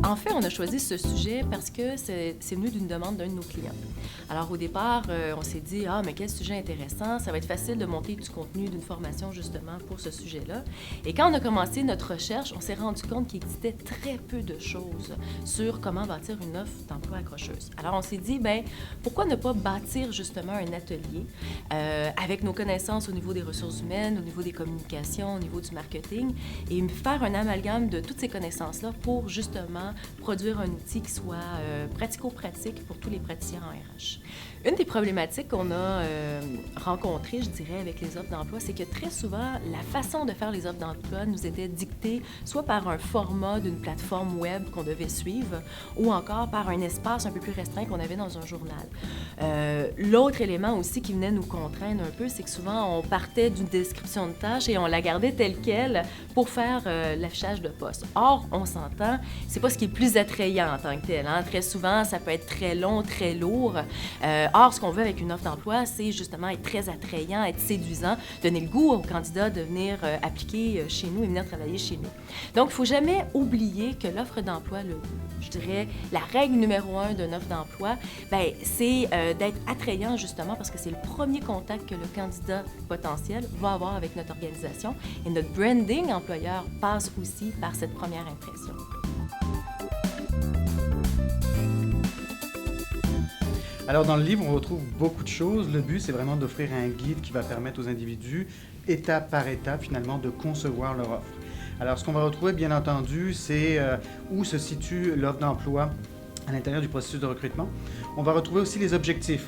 En fait, on a choisi ce sujet parce que c'est venu d'une demande d'un de nos clients. Alors, au départ, on s'est dit, ah, mais quel sujet intéressant, ça va être facile de monter du contenu d'une formation justement pour ce sujet-là. Et quand on a commencé notre recherche, on s'est rendu compte qu'il existait très peu de choses sur comment bâtir une offre d'emploi accrocheuse. Alors, on s'est dit, ben, pourquoi ne pas bâtir justement un atelier avec nos connaissances au niveau des ressources humaines, au niveau des communications, au niveau du marketing, et faire un amalgame de toutes ces connaissances-là pour justement produire un outil qui soit pratico-pratique pour tous les praticiens en RH. Une des problématiques qu'on a rencontrées, je dirais, avec les offres d'emploi, c'est que très souvent, la façon de faire les offres d'emploi nous était dictée soit par un format d'une plateforme web qu'on devait suivre ou encore par un espace un peu plus restreint qu'on avait dans un journal. L'autre élément aussi qui venait nous contraindre un peu, c'est que souvent, on partait d'une description de tâche et on la gardait telle quelle pour faire l'affichage de poste. Or, on s'entend, c'est pas ce qui est le plus attrayant en tant que tel. Hein? Très souvent, ça peut être très long, très lourd. Or, ce qu'on veut avec une offre d'emploi, c'est justement être très attrayant, être séduisant, donner le goût aux candidats de venir appliquer chez nous et venir travailler chez nous. Donc, il ne faut jamais oublier que l'offre d'emploi, je dirais, la règle numéro 1 d'une offre d'emploi, ben, c'est d'être attrayant justement parce que c'est le premier contact que le candidat potentiel va avoir avec notre organisation. Et notre branding employeur passe aussi par cette première impression. Alors, dans le livre, on retrouve beaucoup de choses. Le but, c'est vraiment d'offrir un guide qui va permettre aux individus, étape par étape, finalement, de concevoir leur offre. Alors, ce qu'on va retrouver, bien entendu, c'est où se situe l'offre d'emploi à l'intérieur du processus de recrutement. On va retrouver aussi les objectifs.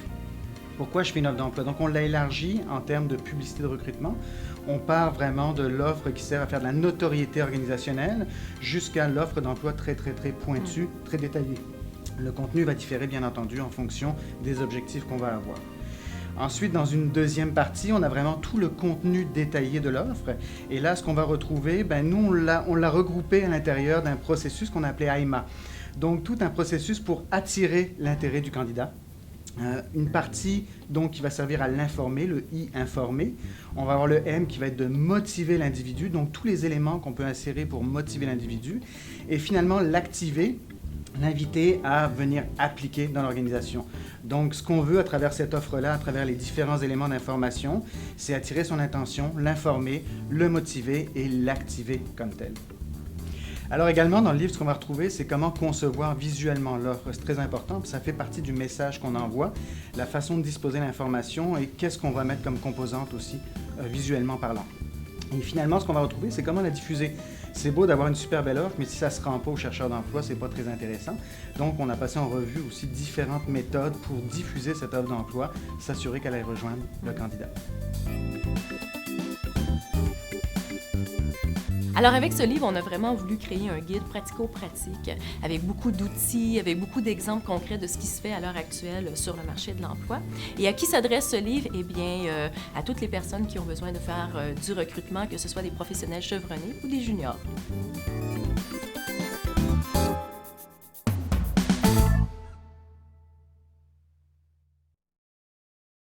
Pourquoi je fais une offre d'emploi? Donc, on l'a élargi en termes de publicité de recrutement. On part vraiment de l'offre qui sert à faire de la notoriété organisationnelle jusqu'à l'offre d'emploi très pointue, très détaillée. Le contenu va différer, bien entendu, en fonction des objectifs qu'on va avoir. Ensuite, dans une deuxième partie, on a vraiment tout le contenu détaillé de l'offre. Et là, ce qu'on va retrouver, nous, on l'a regroupé à l'intérieur d'un processus qu'on a appelé AIMA. Donc, tout un processus pour attirer l'intérêt du candidat. Une partie donc qui va servir à l'informer, le I, informer. On va avoir le M qui va être de motiver l'individu, donc tous les éléments qu'on peut insérer pour motiver l'individu. Et finalement, l'activer, l'inviter à venir appliquer dans l'organisation. Donc, ce qu'on veut à travers cette offre-là, à travers les différents éléments d'information, c'est attirer son attention, l'informer, le motiver et l'activer comme tel. Alors également, dans le livre, ce qu'on va retrouver, c'est comment concevoir visuellement l'offre. C'est très important, puis ça fait partie du message qu'on envoie, la façon de disposer l'information et qu'est-ce qu'on va mettre comme composante aussi, visuellement parlant. Et finalement, ce qu'on va retrouver, c'est comment la diffuser. C'est beau d'avoir une super belle offre, mais si ça ne se rend pas aux chercheurs d'emploi, c'est pas très intéressant. Donc, on a passé en revue aussi différentes méthodes pour diffuser cette offre d'emploi, s'assurer qu'elle aille rejoindre le candidat. Alors, avec ce livre, on a vraiment voulu créer un guide pratico-pratique avec beaucoup d'outils, avec beaucoup d'exemples concrets de ce qui se fait à l'heure actuelle sur le marché de l'emploi. Et à qui s'adresse ce livre? Eh bien, à toutes les personnes qui ont besoin de faire du recrutement, que ce soit des professionnels chevronnés ou des juniors.